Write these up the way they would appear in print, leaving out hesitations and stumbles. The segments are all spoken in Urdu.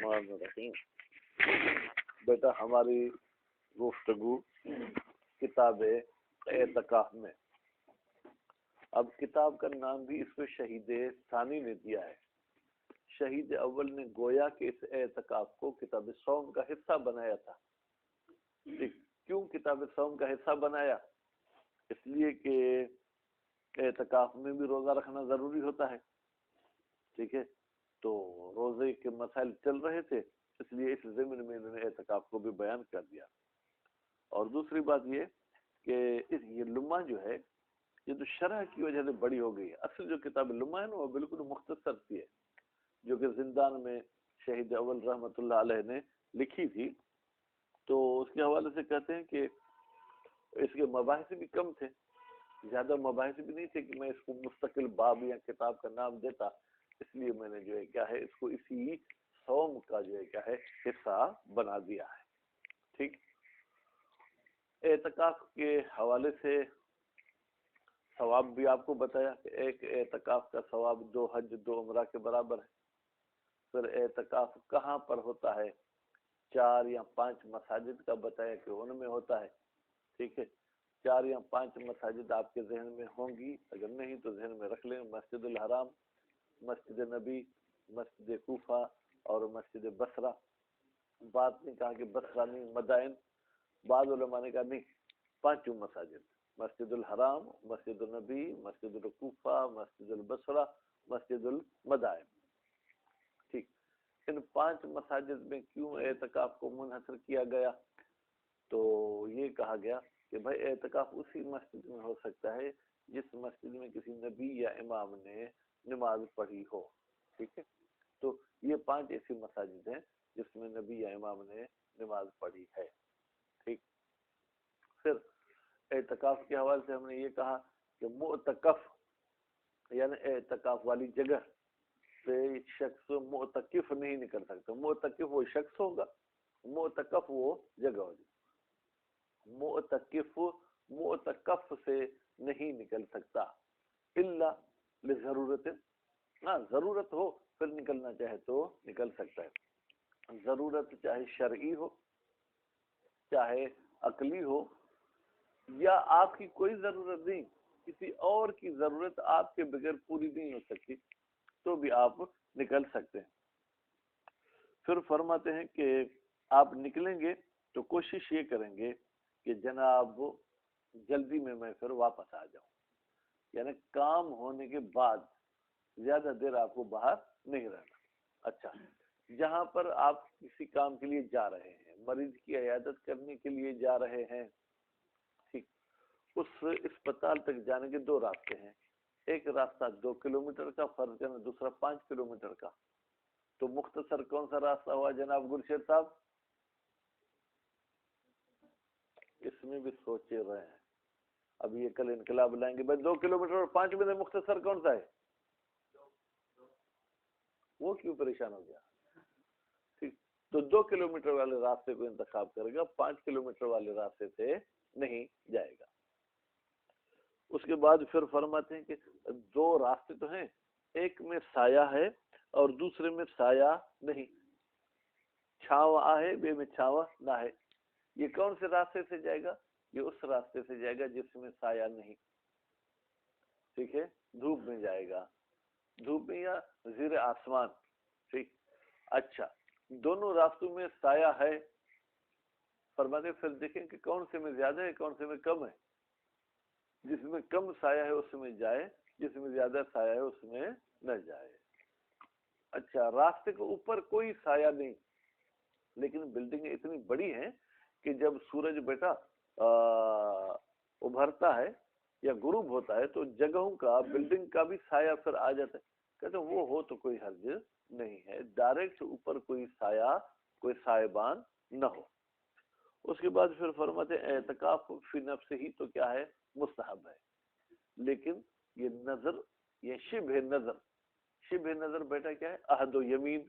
الرحمن الرحیم۔ بیٹا ہماری گفتگو کتاب اعتکاف میں، اب کتاب کا نام بھی اس میں شہید ثانی نے دیا ہے۔ شہید اول نے گویا کہ اس اعتکاف کو کتاب صوم کا حصہ بنایا تھا۔ کیوں کتاب صوم کا حصہ بنایا؟ اس لیے کہ اعتکاف میں بھی روزہ رکھنا ضروری ہوتا ہے، ٹھیک ہے، تو روزے کے مسائل چل رہے تھے، اس لیے اس ضمن میں انہوں نے اعتکاف کو بھی بیان کر دیا۔ اور دوسری بات یہ کہ یہ لمحہ جو ہے یہ تو شرح کی وجہ سے بڑی ہو گئی ہے۔ اصل جو کتاب لمحہ ہے نا وہ بالکل مختصر سی ہے، جو کہ زندان میں شہید اول رحمۃ اللہ علیہ نے لکھی تھی، تو اس کے حوالے سے کہتے ہیں کہ اس کے مباحث بھی کم تھے، زیادہ مباحث بھی نہیں تھے کہ میں اس کو مستقل باب یا کتاب کا نام دیتا، اس لیے میں نے جو ہے کیا ہے اس کو اسی صوم کا جو ہے کیا ہے حصہ بنا دیا ہے۔ ٹھیک، اعتکاف کے حوالے سے ثواب بھی آپ کو بتایا کہ ایک اعتکاف کا ثواب 2 حج 2 عمرہ کے برابر ہے۔ پھر اعتکاف کہاں پر ہوتا ہے؟ 4 یا 5 مساجد کا بتایا کہ ان میں ہوتا ہے، ٹھیک ہے۔ 4 یا 5 مساجد آپ کے ذہن میں ہوں گی، اگر نہیں تو ذہن میں رکھ لیں، مسجد الحرام، مسجد نبی، مسجد کوفہ اور مسجد بصرہ۔ بات نے کہا کہ بصرہ نہیں، مدائن، بعض علماء نے کہا نہیں، 5 مساجد، مسجد الحرام، مسجد النبی، مسجد الکوفہ، مسجد البصرہ، مسجد المدائن۔ ٹھیک، ان 5 مساجد میں کیوں اعتکاف کو منحصر کیا گیا؟ تو یہ کہا گیا کہ بھائی اعتکاف اسی مسجد میں ہو سکتا ہے جس مسجد میں کسی نبی یا امام نے نماز پڑھی ہو، ٹھیک ہے۔ تو یہ 5 ایسی مساجد ہیں جس میں نبی یا امام نے نماز پڑھی ہے، ٹھیک۔ پھر اعتکاف کے حوالے سے ہم نے یہ کہا کہ معتکف یعنی اعتکاف والی جگہ سے شخص معتکف نہیں نکل سکتا۔ معتکف وہ شخص ہوگا، معتکف وہ جگہ ہوگی۔ معتکف معتکف سے نہیں نکل سکتا الا لضرورت، ہاں ضرورت ہو پھر نکلنا چاہے تو نکل سکتا ہے۔ ضرورت چاہے شرعی ہو، چاہے عقلی ہو، یا آپ کی کوئی ضرورت نہیں، کسی اور کی ضرورت آپ کے بغیر پوری نہیں ہو سکتی، تو بھی آپ نکل سکتے ہیں۔ پھر فرماتے ہیں کہ آپ نکلیں گے تو کوشش یہ کریں گے کہ جناب جلدی میں پھر واپس آ جاؤں، یعنی کام ہونے کے بعد زیادہ دیر آپ کو باہر نہیں رہنا۔ اچھا، جہاں پر آپ کسی کام کے لیے جا رہے ہیں، مریض کی عیادت کرنے کے لیے جا رہے ہیں، ٹھیک، اس اسپتال تک جانے کے 2 راستے ہیں، ایک راستہ 2 کلومیٹر کا فرض کرنا، دوسرا 5 کلومیٹر کا، تو مختصر کون سا راستہ ہوا جناب گرشید صاحب؟ اس میں بھی سوچے رہے ہیں، اب یہ کل انقلاب لائیں گے بھائی 2 کلومیٹر اور 5 میں سے مختصر کون سا ہے؟ وہ کیوں پریشان ہو گیا؟ ٹھیک، تو 2 کلومیٹر والے راستے کو انتخاب کرے گا، 5 کلومیٹر والے راستے سے نہیں جائے گا۔ اس کے بعد پھر فرماتے ہیں کہ 2 راستے تو ہیں، ایک میں سایہ ہے اور دوسرے میں سایہ نہیں، چھاواں ہے بے میں چھاواں نہ ہے۔ یہ کون سے راستے سے جائے گا؟ یہ اس راستے سے جائے گا جس میں سایہ نہیں، ٹھیک ہے، دھوپ میں جائے گا، دھوپ میں یا زیر آسمان، ٹھیک۔ اچھا، دونوں راستوں میں سایہ ہے، فرماتے پھر دیکھیں کہ کون سے میں زیادہ ہے کون سے میں کم ہے، جس میں کم سایہ ہے اس میں جائے، جس میں زیادہ سایہ ہے اس میں نہ جائے۔ اچھا، راستے کے اوپر کوئی سایہ نہیں، لیکن بلڈنگیں اتنی بڑی ہیں کہ جب سورج بیٹا ابھرتا ہے یا غروب ہوتا ہے تو جگہوں کا، بلڈنگ کا بھی سایہ پھر آ جاتا ہے، کہتے ہیں وہ ہو تو کوئی حرج نہیں ہے، ڈائریکٹ اوپر کوئی سایہ، کوئی سائبان نہ ہو۔ اس کے بعد پھر فرماتے ہیں اعتکاف فی نفس ہی تو کیا ہے؟ مستحب ہے، لیکن یہ نظر، یہ شبہ نظر، شبہ نظر بیٹا کیا ہے؟ عہد و یمین،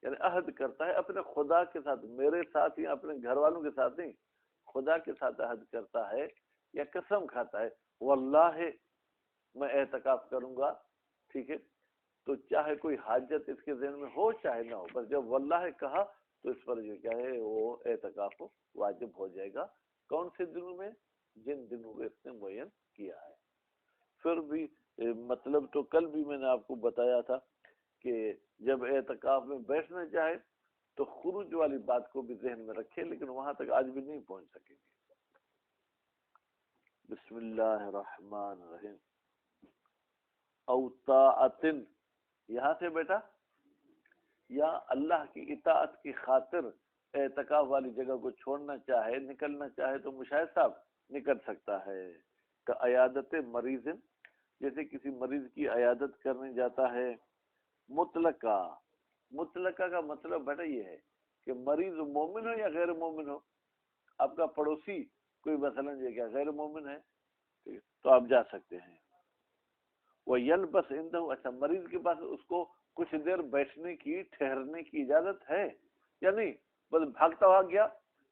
یعنی عہد کرتا ہے اپنے خدا کے ساتھ، میرے ساتھ یا اپنے گھر والوں کے ساتھ نہیں، خدا کے ساتھ عہد کرتا ہے یا قسم کھاتا ہے واللہ میں اعتکاف کروں گا، ٹھیک ہے، تو چاہے کوئی حاجت اس کے ذہن میں ہو چاہے نہ ہو، بس جب واللہ کہا تو اس پر جو کیا ہے وہ اعتکاف واجب ہو جائے گا۔ کون سے دنوں میں؟ جن دنوں کو اس نے معین کیا ہے۔ پھر بھی مطلب تو کل بھی میں نے آپ کو بتایا تھا کہ جب اعتکاف میں بیٹھنا چاہے تو خروج والی بات کو بھی ذہن میں رکھے، لیکن وہاں تک آج بھی نہیں پہنچ سکیں گے۔ بسم اللہ الرحمن الرحیم۔ او طاعت، یہاں سے بیٹا یا اللہ کی اطاعت کی خاطر اعتکاف والی جگہ کو چھوڑنا چاہے، نکلنا چاہے تو مشاہد صاحب نکل سکتا ہے۔ کہ عیادت مریض، جیسے کسی مریض کی عیادت کرنے جاتا ہے۔ مطلقہ، مطلقہ کا مطلب بیٹا یہ ہے کہ مریض مومن ہو یا غیر مومن ہو، آپ کا پڑوسی کوئی مثلا یہ کیا غیر مومن ہے تو آپ جا سکتے ہیں۔ وہ یلبس عندہ، اچھا مریض کے پاس اس کو کچھ دیر بیٹھنے کی، ٹھہرنے کی اجازت ہے یا نہیں؟ بس بھاگتا ہوا گیا،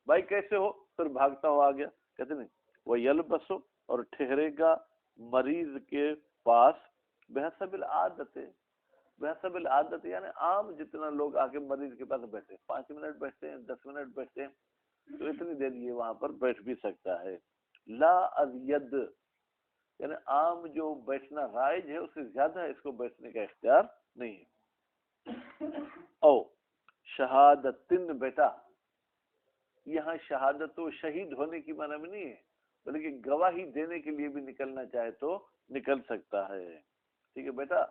بھائی کیسے ہو، پھر بھاگتا ہوا گیا، کہتے نہیں۔ وہ یلبس، اور ٹھہرے گا مریض کے پاس بحسب العادت، بحسب العادت یعنی عام جتنا لوگ آ کے مریض کے پاس بیٹھے، 5 منٹ بیٹھتے ہیں، 10 منٹ بیٹھتے ہیں، تو اتنی دیر یہ وہاں پر بیٹھ بھی سکتا ہے۔ لا ازید، یعنی عام جو بیٹھنا رائج ہے اس سے زیادہ اس کو بیٹھنے کا اختیار نہیں ہے۔ او شہادتن، بیٹا یہاں شہادت و شہید ہونے کی معنی میں نہیں ہے، بلکہ گواہی دینے کے لیے بھی نکلنا چاہے تو نکل سکتا ہے۔ ٹھیک ہے بیٹا،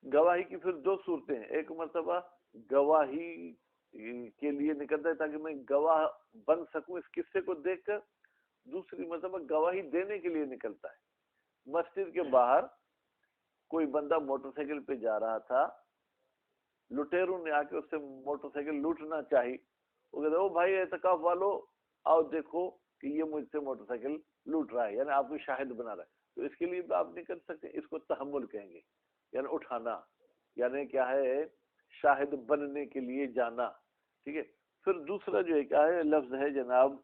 گواہی کی پھر 2 صورتیں ہیں، ایک مرتبہ گواہی کے لیے نکلتا ہے تاکہ میں گواہ بن سکوں اس قصے کو دیکھ کر، دوسری مرتبہ گواہی دینے کے لیے نکلتا ہے۔ مسجد کے باہر کوئی بندہ موٹر سائیکل پہ جا رہا تھا، لٹیروں نے آ کے اس سے موٹر سائیکل لوٹنا چاہی، وہ کہتے او بھائی اعتکاف والو آؤ دیکھو کہ یہ مجھ سے موٹر سائیکل لوٹ رہا ہے، یعنی آپ کو شاہد بنا رہا ہے، تو اس کے لیے بھی آپ نکل سکتے ہیں۔ اس کو تحمل کہیں گے، یعنی اٹھانا، یعنی کیا ہے شاہد بننے کے لیے جانا۔ ٹھیک ہے، پھر دوسرا جو ہے کیا ہے لفظ ہے جناب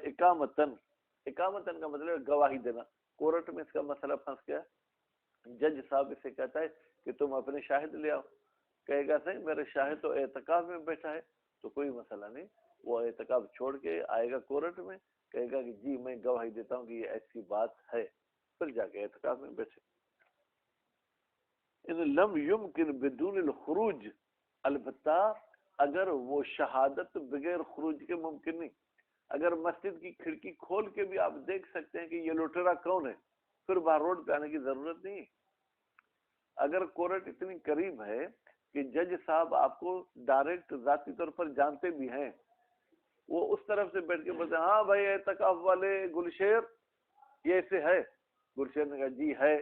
اقامتن، اقامتن کا مطلب ہے گواہی دینا۔ کورٹ میں اس کا مسئلہ پھنس گیا، جج صاحب اسے کہتا ہے کہ تم اپنے شاہد لے آؤ، کہے گا نہیں میرے شاہد تو اعتکاف میں بیٹھا ہے، تو کوئی مسئلہ نہیں، وہ اعتکاف چھوڑ کے آئے گا کورٹ میں، کہے گا کہ جی میں گواہی دیتا ہوں کہ یہ ایسی بات ہے، پھر جا کے اعتکاف میں بیٹھے۔ ان لم یمکن بدون الخروج، البتہ اگر وہ شہادت بغیر خروج کے ممکن نہیں، اگر مسجد کی کھڑکی کھول کے بھی آپ دیکھ سکتے ہیں کہ یہ لٹیرا کون ہے، پھر باہر روڈ پہ آنے کی ضرورت نہیں۔ اگر کورٹ اتنی قریب ہے کہ جج صاحب آپ کو ڈائریکٹ ذاتی طور پر جانتے بھی ہیں، وہ اس طرف سے بیٹھ کے بولتے ہیں ہاں بھائی اعتکاف والے گلشیر یہ ایسے ہے، گلشیر نے کہا جی ہے،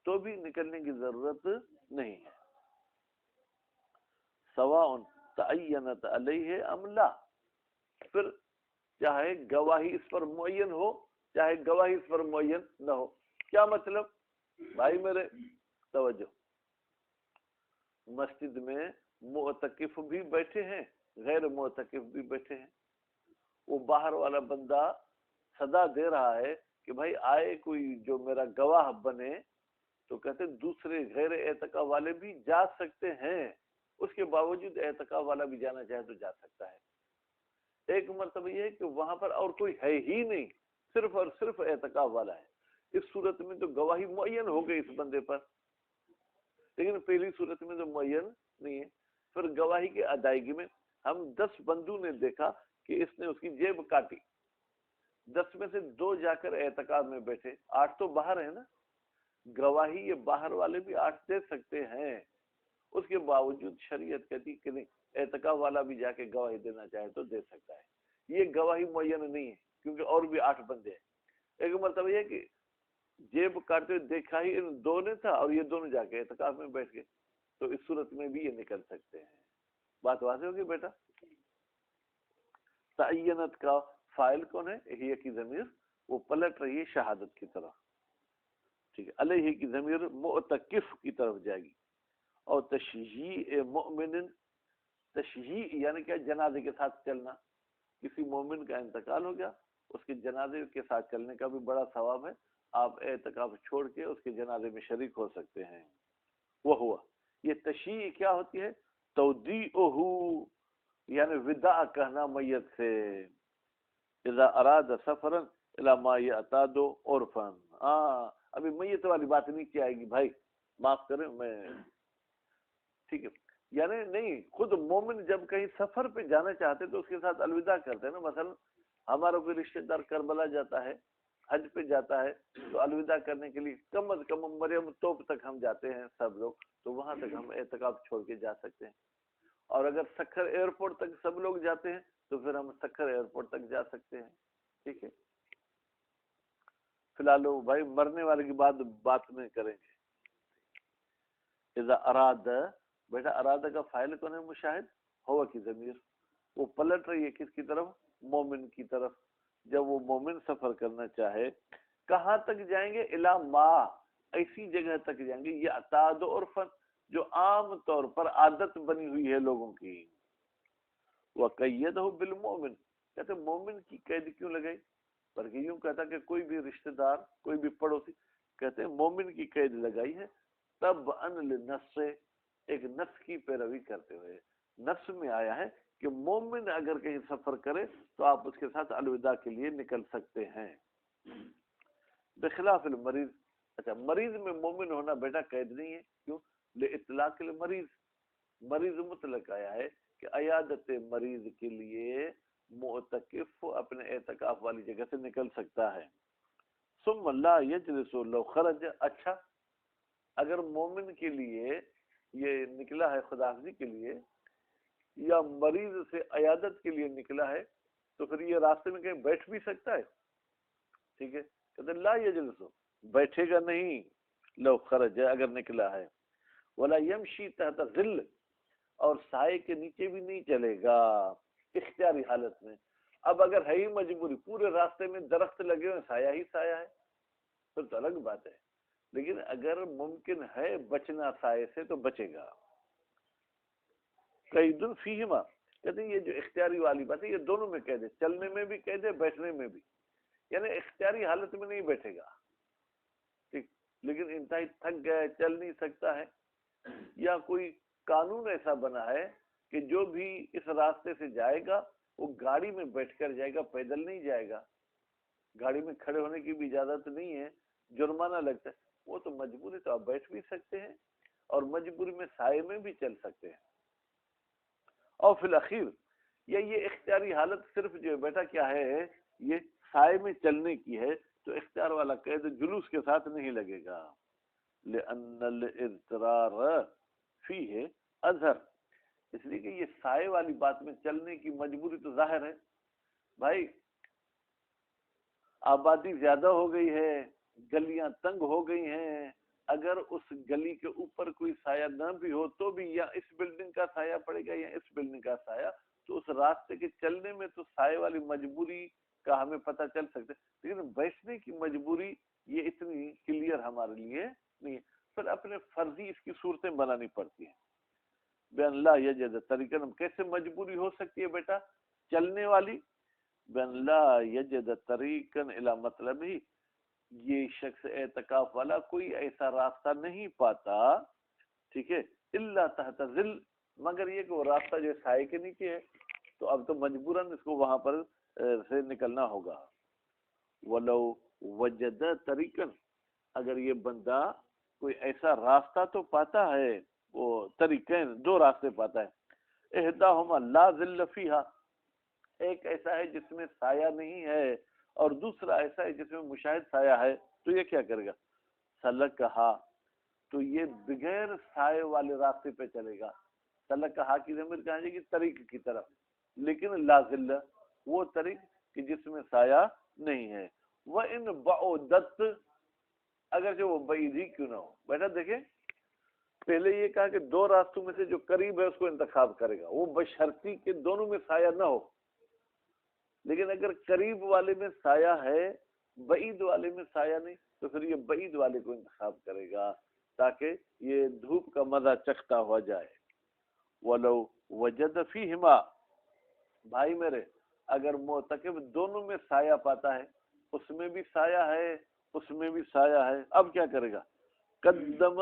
تو بھی نکلنے کی ضرورت نہیں ہے۔ سواء تعینت علیہ ام لا، پھر چاہے گواہی اس پر معین ہو چاہے گواہی اس پر معین نہ ہو۔ کیا مطلب؟ بھائی میرے توجہ، مسجد میں معتکف بھی بیٹھے ہیں، غیر معتکف بھی بیٹھے ہیں، وہ باہر والا بندہ صدا دے رہا ہے کہ بھائی آئے کوئی جو میرا گواہ بنے، تو کہتے دوسرے غیر اعتکاف والے بھی جا سکتے ہیں، اس کے باوجود اعتکاف والا بھی جانا چاہے تو جا سکتا ہے۔ ایک مرتبہ یہ ہے کہ وہاں پر اور کوئی ہے ہی نہیں، صرف اور صرف اعتکاف والا ہے، اس صورت میں تو گواہی معین ہو گئی اس بندے پر، لیکن پہلی صورت میں تو معین نہیں ہے۔ پھر گواہی کی ادائیگی میں ہم 10 بندوں نے دیکھا کہ اس نے اس کی جیب کاٹی، 10 میں سے 2 جا کر اعتکاف میں بیٹھے، 8 تو باہر ہے نا، گواہی یہ باہر والے بھی 8 دے سکتے ہیں، اس کے باوجود شریعت کہتی کہ نہیں اعتکاف والا بھی جا کے گواہی دینا چاہے تو دے سکتا ہے۔ یہ گواہی معین نہیں ہے کیونکہ اور بھی 8 بندے ہیں۔ ایک مرتبہ یہ کہ جیب کاٹتے دیکھا ہی ان 2 نے تھا اور یہ دونوں جا کے اعتکاف میں بیٹھ گئے، تو اس صورت میں بھی یہ نکل سکتے ہیں۔ بات واضح ہوگی بیٹا؟ تعینت کا فائل کون ہے؟ ہی کی ضمیر وہ پلٹ رہی ہے شہادت کی طرف، ٹھیک ہے، علیہ کی ضمیر معتکف کی طرف جائے گی۔ اور تشییع مؤمن، تشییع یعنی کیا؟ جنازے کے ساتھ چلنا، کسی مومن کا انتقال ہو گیا، اس کے جنازے کے ساتھ چلنے کا بھی بڑا ثواب ہے، آپ اعتکاف چھوڑ کے اس کے جنازے میں شریک ہو سکتے ہیں۔ وہ ہوا یہ تشیع کیا ہوتی ہے؟ تودیعہ یعنی وداع کہنا میت سے، اذا اراد سفرا الی ما یعتاد عرفا. ابھی میت والی بات نہیں کی آئے گی بھائی، معاف کریں میں، ٹھیک ہے. یعنی نہیں، خود مومن جب کہیں سفر پہ جانا چاہتے تو اس کے ساتھ الوداع کرتے ہیں نا. مثلا ہمارا کوئی رشتہ دار کربلا جاتا ہے، حج پہ جاتا ہے، تو الوداع کرنے کے لیے کم از کم مریم توپ تک ہم جاتے ہیں سب لوگ، تو وہاں تک ہم اعتکاف چھوڑ کے جا سکتے ہیں. اور اگر سکھر ایئرپورٹ تک سب لوگ جاتے ہیں تو پھر ہم سکھر ایئرپورٹ تک جا سکتے ہیں. ٹھیک ہے، فی الحال بھائی مرنے والے کی بات نہیں کریں گے. اذا اراد، بیٹا ارادہ کا فاعل کون ہے؟ مشاہد. ہوا کی ضمیر وہ پلٹ رہی ہے کس کی طرف؟ مومن کی طرف. جب وہ مومن سفر کرنا چاہے کہاں تک جائیں گے؟ الا ما، ایسی جگہ تک جائیں گے یہ اعتاد عرفن جو عام طور پر عادت بنی ہوئی ہے لوگوں کی. وقیدہ بالمومن، کہتے مومن کی قید کیوں لگائی؟ بلکہ یوں کہتا کہ کوئی بھی رشتہ دار، کوئی بھی پڑوسی، کہتے ہیں مومن کی قید لگائی ہے تب ان للنص، ایک نص کی پیروی کرتے ہوئے. نص میں آیا ہے کہ مومن اگر کہیں سفر کرے تو آپ اس کے ساتھ الوداع کے لیے نکل سکتے ہیں، بخلاف المریض. اچھا مریض میں مومن ہونا بیٹا قید نہیں ہے. کیوں؟ لاطلاق المریض، مریض مطلق آیا ہے کہ عیادت مریض کے لیے معتکف اپنے اعتکاف والی جگہ سے نکل سکتا ہے. ثم لا یجلس لو خرج. اچھا اگر مومن کے لیے یہ نکلا ہے خدا حافظی کے لیے یا مریض سے عیادت کے لیے نکلا ہے تو پھر یہ راستے میں کہیں بیٹھ بھی سکتا ہے. ٹھیک ہے، کہتے لا یجلس، بیٹھے گا نہیں. لو خرج اگر نکلا ہے. ولا یمشی تحت ظل، اور سائے کے نیچے بھی نہیں چلے گا اختیاری حالت میں. اب اگر ہے ہی مجبوری، پورے راستے میں درخت لگے ہوئے سایہ ہی سایہ ہے پھر تو الگ بات ہے. لیکن اگر ممکن ہے بچنا سائے سے تو بچے گا. قید فیہما، کہتے ہیں یہ جو اختیاری والی بات ہے یہ دونوں میں قید ہے، چلنے میں بھی قید ہے، بیٹھنے میں بھی. یعنی اختیاری حالت میں نہیں بیٹھے گا ٹھیک، لیکن انتہائی تھک گیا ہے، چل نہیں سکتا ہے، یا کوئی قانون ایسا بنا ہے کہ جو بھی اس راستے سے جائے گا وہ گاڑی میں بیٹھ کر جائے گا، پیدل نہیں جائے گا. گاڑی میں کھڑے ہونے کی بھی اجازت نہیں ہے، جرمانہ لگتا ہے. وہ تو مجبوری، تو آپ بیٹھ بھی سکتے ہیں اور مجبوری میں سائے میں بھی چل سکتے ہیں. اور فی الاخیر یہ اختیاری حالت صرف جو بیٹا کیا ہے، یہ سائے میں چلنے کی ہے، تو اختیار والا قید جلوس کے ساتھ نہیں لگے گا. لأن الاضطرار فیہ اظہر، اس لیے کہ یہ سائے والی بات میں چلنے کی مجبوری تو ظاہر ہے. بھائی آبادی زیادہ ہو گئی ہے، گلیاں تنگ ہو گئی ہیں، اگر اس گلی کے اوپر کوئی سایہ نہ بھی ہو تو بھی یا اس بلڈنگ کا سایہ پڑے گا یا اس بلڈنگ کا سایہ، تو اس راستے کے چلنے میں تو سائے والی مجبوری کا ہمیں پتہ چل سکتا ہے. لیکن بیٹھنے کی مجبوری یہ اتنی کلیئر ہمارے لیے نہیں ہے. پھر اپنے فرضی اس کی صورتیں بنانی پڑتی ہیں. بین لا یجد طریقہ، کیسے مجبوری ہو سکتی ہے بیٹا چلنے والی؟ بین لا یجد طریقا الی مطلب ہی، یہ شخص اعتکاف والا کوئی ایسا راستہ نہیں پاتا، ٹھیک ہے، الا تحت ظل، مگر یہ کہ وہ راستہ جو سائے کے نیچے ہے، تو اب تو مجبوراً اس کو وہاں پر سے نکلنا ہوگا. ولو وجد طریقا، اگر یہ بندہ کوئی ایسا راستہ تو پاتا ہے، وہ طریقین دو راستے پاتا ہے. احداہما لا ظل فیہا، ایک ایسا ہے جس میں سایہ نہیں ہے اور دوسرا ایسا ہے جس میں مشاہد سایہ ہے، تو یہ کیا کرے گا؟ سلکہا، تو یہ بغیر سائے والے راستے پہ چلے گا. سلکہا کی ضمیر کہاں جائے گی؟ طریق کی طرف، لیکن لا ظل، وہ طریق کہ جس میں سایہ نہیں ہے. وَإِن بَعُدَتْ، اگرچہ وہ بعید ہی کیوں نہ ہو. بیٹا دیکھیں پہلے یہ کہا کہ دو راستوں میں سے جو قریب ہے اس کو انتخاب کرے گا، وہ بشرطی کہ دونوں میں سایہ نہ ہو. لیکن اگر قریب والے میں سایہ ہے، بعید والے میں سایہ نہیں، تو پھر یہ بعید والے کو انتخاب کرے گا تاکہ یہ دھوپ کا مزہ چکھتا ہوا جائے. وَلَوْ وَجَدَ فِيهِمَا، بھائی میرے اگر معتکف دونوں میں سایہ پاتا ہے، اس میں بھی سایہ ہے اس میں بھی سایہ ہے، اب کیا کرے گا؟ قدم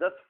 10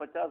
50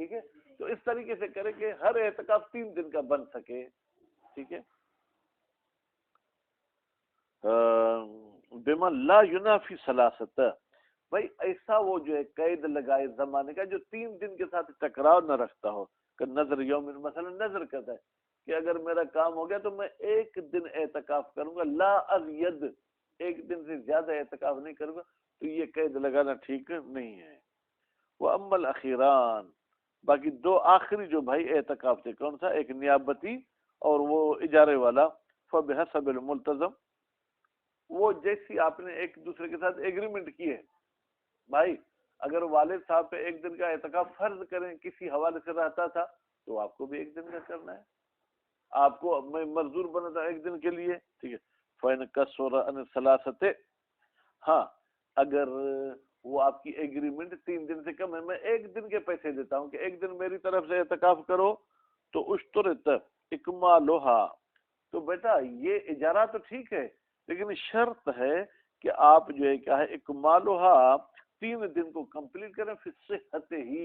ٹھیک ہے، تو اس طریقے سے کرے کہ ہر اعتکاف 3 دن کا بن سکے، ٹھیک ہے. بما لا ینافی ثلاثت، بھائی ایسا وہ جو ہے قید لگائے زمانے کا جو 3 دن کے ساتھ ٹکراؤ نہ رکھتا ہو، کہ نظر یوم، مثلا نظر کرتا ہے کہ اگر میرا کام ہو گیا تو میں 1 دن اعتکاف کروں گا، لا ازید، 1 دن سے زیادہ اعتکاف نہیں کروں گا، تو یہ قید لگانا ٹھیک نہیں ہے. وہ اما الاخیران، باقی 2 آخری جو بھائی اعتکاف تھے، کون سا؟ ایک نیابتی اور وہ اجارے والا، فبحسب الملتزم، وہ جیسی آپ نے ایک دوسرے کے ساتھ ایگریمنٹ کی ہے. بھائی اگر والد صاحب پہ 1 دن کا اعتکاف فرض کریں کسی حوالے سے رہتا تھا تو آپ کو بھی 1 دن کا کرنا ہے. آپ کو میں مزدور بنا تھا 1 دن کے لیے، ٹھیک ہے. فَإِنْ كَسُرَ عَنِ الثَّلَاثَةِ، ہاں اگر وہ آپ کی ایگریمنٹ 3 دن سے کم ہے، میں 1 دن کے پیسے دیتا ہوں کہ 1 دن میری طرف سے اعتکاف کرو، تو اشترط اکمالها، تو بیٹا یہ اجارہ تو ٹھیک ہے لیکن شرط ہے کہ آپ جو ہے کیا ہے اکمالها، 3 دن کو کمپلیٹ کریں، پھر صحت ہی،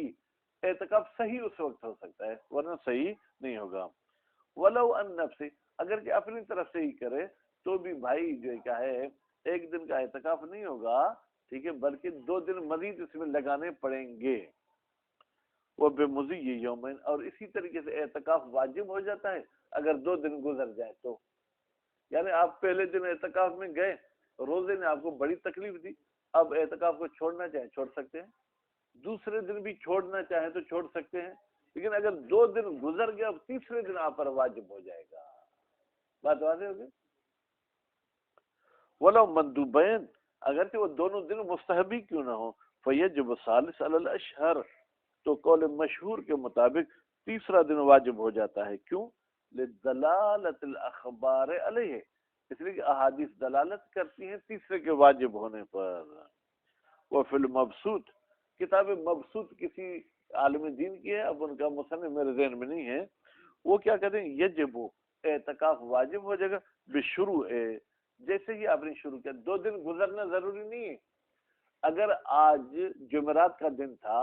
اعتکاف صحیح اس وقت ہو سکتا ہے ورنہ صحیح نہیں ہوگا. ولو ان نفسی، اگر کہ اپنی طرف سے ہی کرے تو بھی بھائی جو ہے کیا ہے 1 دن کا اعتکاف نہیں ہوگا، ٹھیک ہے، بلکہ 2 دن مزید اس میں لگانے پڑیں گے. وہ بے مزی یومین، اور اسی طریقے سے اعتکاف واجب ہو جاتا ہے اگر 2 دن گزر جائے تو. یعنی آپ پہلے دن اعتکاف میں گئے، روزے نے آپ کو بڑی تکلیف دی، اب اعتکاف کو چھوڑنا چاہیں چھوڑ سکتے ہیں، دوسرے دن بھی چھوڑنا چاہیں تو چھوڑ سکتے ہیں، لیکن اگر 2 دن گزر گیا اب تیسرے دن آپ پر واجب ہو جائے گا. بات واضح ہوگی. ولو مندوبین، اگرچہ وہ دونوں دن مستحبی کیوں نہ ہو، فیجب ثالث علی الاشہر، تو قول مشہور کے مطابق تیسرا دن واجب ہو جاتا ہے. کیوں؟ لدلالت الاخبار علیہ، اس لیے کہ احادیث دلالت کرتی ہیں تیسرے کے واجب ہونے پر. وہ فی المبسوط، کتاب مبسوط کسی عالم دین کی ہے، اب ان کا مصنف میرے ذہن میں نہیں ہے، وہ کیا کہتے ہیں یجب، اعتکاف واجب ہو جائے گا بشروع، جیسے ہی آپ نے شروع کیا. 2 دن گزرنا ضروری نہیں ہے. اگر آج جمعرات کا دن تھا،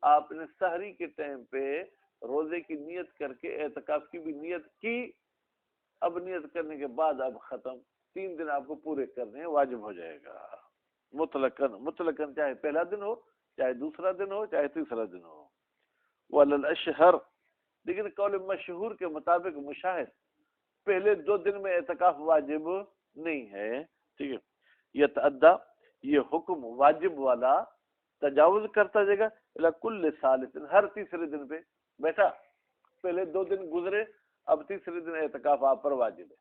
آپ نے سحری کے ٹائم پہ روزے کی نیت کر کے اعتکاف کی بھی نیت کی، اب نیت کرنے کے بعد اب ختم، 3 دن آپ کو پورے کرنے ہیں، واجب ہو جائے گا مطلقاً چاہے پہلا دن ہو، چاہے دوسرا دن ہو، چاہے تیسرا دن ہو. وعلی الاشہر، لیکن قول مشہور کے مطابق مشاہد پہلے 2 دن میں اعتکاف واجب نہیں ہے، ٹھیک ہے. یتعدی، یہ حکم واجب والا تجاوز کرتا جائے گا الی کل ثالث، ہر تیسرے دن پہ. بیٹا پہلے 2 دن گزرے، اب تیسرے دن اعتکاف آپ پر واجب ہے،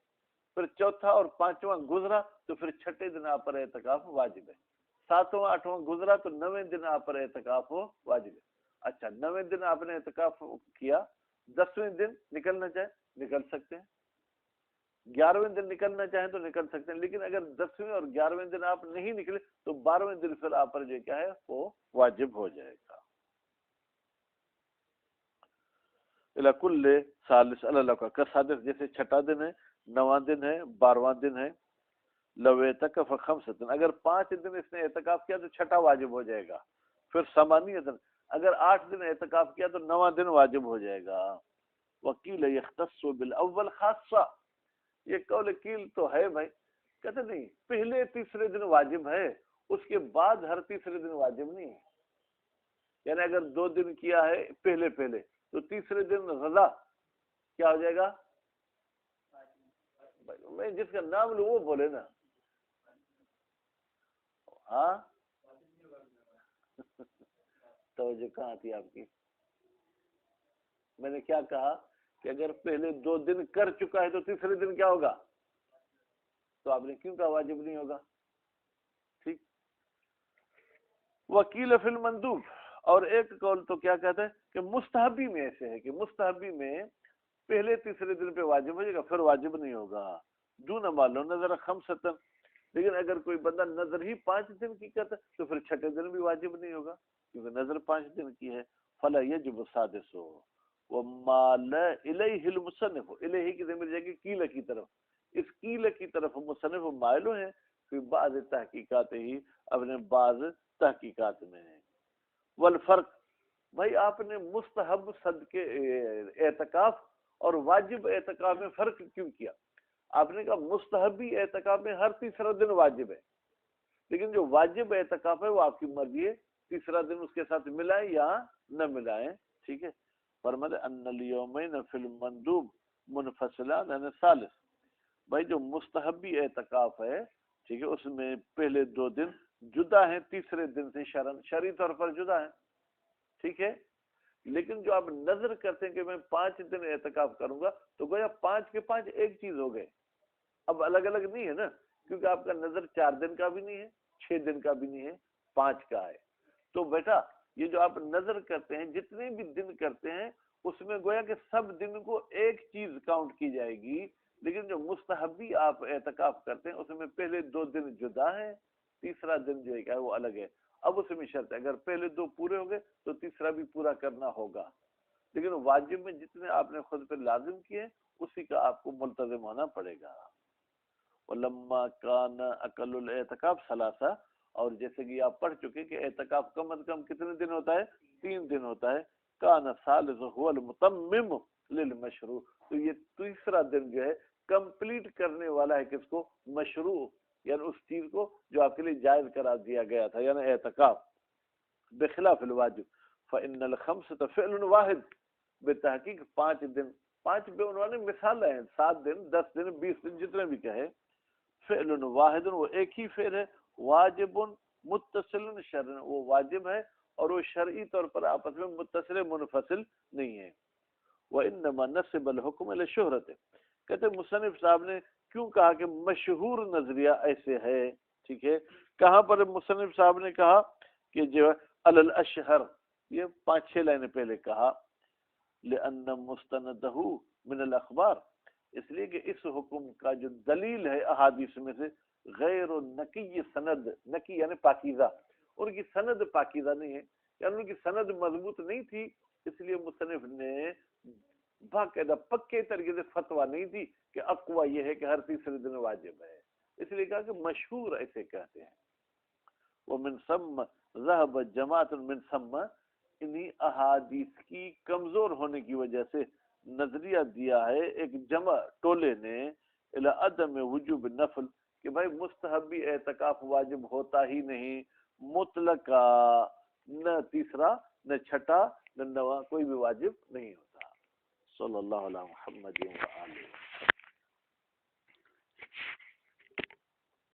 پھر چوتھا اور 5واں گزرا تو پھر 6ٹھے دن آپ پر اعتکاف واجب ہے، 7واں 8واں گزرا تو 9ویں دن آپ پر اعتکاف واجب ہے. اچھا 9ویں دن آپ نے اعتکاف کیا، 10ویں دن نکلنا چاہے نکل سکتے ہیں، 11ویں دن نکلنا چاہیں تو نکل سکتے ہیں، لیکن اگر 10ویں اور 11ویں دن آپ نہیں نکلے تو 12ویں دن پھر آپ پر جو کیا ہے وہ واجب ہو جائے گا. الی کل ثالث اللہ کا کصادف، جیسے 6ٹھا دن ہے، 9واں دن ہے، 12واں دن ہے. لو اعتکف خمسۃ، اگر 5 دن اس نے اعتکاف کیا تو 6ٹھا واجب ہو جائے گا. پھر ثمانیۃ، اگر 8 دن اعتکاف کیا تو 9واں دن واجب ہو جائے گا. وکیل یختص بالاول خاصہ، یہ قول کیل تو ہے بھائی، کہتے نہیں پہلے تیسرے دن واجب ہے، اس کے بعد ہر تیسرے دن واجب نہیں ہے. یعنی اگر 2 دن کیا ہے پہلے تو تیسرے دن رضا کیا ہو جائے گا؟ میں جس کا نام لوں وہ بولے نا. ہاں توجہ کہاں تھی آپ کی؟ میں نے کیا کہا کہ اگر پہلے 2 دن کر چکا ہے تو تیسرے دن کیا ہوگا؟ تو آپ نے کیوں کہا واجب نہیں ہوگا؟ ٹھیک. وکیل فی المندوب، اور ایک قول تو کیا کہتا ہے کہ مستحبی میں ایسے ہے کہ مستحبی میں پہلے تیسرے دن پہ واجب ہو جائے گا، پھر واجب نہیں ہوگا. دون معلوم نظر خمسۃ، لیکن اگر کوئی بندہ نظر ہی 5 دن کی کرتا تو پھر 6ٹھے دن بھی واجب نہیں ہوگا کیونکہ نظر 5 دن کی ہے. فلا یجب السادس، ومال الیہ المصنف، الیہ کی ضمیر جائے گی قیل کی طرف، اس قیل کی طرف مصنف مائل ہیں پھر بعض تحقیقات ہی اپنے بعض تحقیقات میں. والفرق بھائی آپ نے مستحب صدقے اعتکاف اور واجب اعتکاف میں فرق کیوں کیا؟ آپ نے کہا مستحبی اعتکاف میں ہر تیسرا دن واجب ہے، لیکن جو واجب اعتکاف ہے وہ آپ کی مرضی ہے، تیسرا دن اس کے ساتھ ملائیں یا نہ ملائیں، ٹھیک ہے۔ فرماتے ان الیومین فی المندوب منفصلان عن الثالث، بھائی جو مستحبی اعتکاف ہے، ٹھیک ہے، اس میں پہلے 2 دن جدا ہیں تیسرے دن سے شرعی طور پر جدا ہیں، ٹھیک ہے۔ لیکن جو آپ نظر کرتے ہیں کہ میں 5 دن اعتکاف کروں گا، تو گویا 5 کے 5 ایک چیز ہو گئے، اب الگ الگ نہیں ہے نا، کیونکہ آپ کا نظر 4 دن کا بھی نہیں ہے، 6 دن کا بھی نہیں ہے، 5 کا ہے۔ تو بیٹا یہ جو آپ نظر کرتے ہیں، جتنے بھی دن کرتے ہیں، اس میں گویا کہ سب دن کو ایک چیز کاؤنٹ کی جائے گی، لیکن جو مستحبی آپ اعتکاف کرتے ہیں اس میں پہلے 2 دن جدا ہیں، تیسرا دن جو ہے وہ الگ ہے۔ اب اس میں شرط ہے اگر پہلے 2 پورے ہو گئے تو تیسرا بھی پورا کرنا ہوگا، لیکن واجب میں جتنے آپ نے خود پہ لازم کیے اسی کا آپ کو ملتزم ہونا پڑے گا۔ ولما کان اقل الاعتکاف ثلاثہ، اور جیسے کہ آپ پڑھ چکے کہ اعتکاف کم از کم کتنے دن ہوتا ہے؟ 3 دن ہوتا ہے۔ کان الثالث هو المتمم للمشروع، تو یہ تیسرا دن جو ہے کمپلیٹ کرنے والا ہے کس کو؟ مشروع، یعنی اس چیز کو جو آپ کے لیے جائز قرار دیا گیا تھا، یعنی اعتکاف، بخلاف الواجب فإن الخمسة فعل واحد، بتحقیق 5 دن، 5 بے عنوان مثالیں ہیں، 7 دن 10 دن 20 دن جتنے بھی کہے، فعل واحد وہ ایک ہی فعل ہے، واجب متصل شرعا، وہ واجب ہے اور وہ شرعی طور پر آپس میں متصل منفصل نہیں ہے۔ وإنما نسب الحكم إلى الشهرة، کہتے مصنف صاحب نے کیوں کہا کہ مشہور نظریہ ایسے ہے، ٹھیک ہے، کہاں پر مصنف صاحب نے کہا کہ جو علی الاشہر، یہ 5-6 لائنیں پہلے کہا، لأن مستندہ من الاخبار، اس لیے کہ اس حکم کا جو دلیل ہے احادیث میں سے غیر نقی سند، نقی یعنی پاکیزہ، ان کی سند پاکیزہ نہیں ہے، یعنی ان کی سند مضبوط نہیں تھی، اس لیے مصنف نے باقاعدہ پکے طریقے سے فتویٰ نہیں دی کہ اقوی یہ ہے کہ ہر تیسرے دن واجب ہے، اس لیے کہا کہ مشہور ایسے کہتے ہیں۔ ومن ثم ذهب جماعت من ثم، انہی احادیث کی کمزور ہونے کی وجہ سے نظریہ دیا ہے ایک جمع ٹولے نے الی عدم وجوب النفل، کہ بھائی مستحبی اعتکاف واجب ہوتا ہی نہیں مطلقا، نہ تیسرا نہ چھٹا نہ نواں کوئی بھی واجب نہیں ہوتا۔ صلی اللہ علیہ محمد و آلہ۔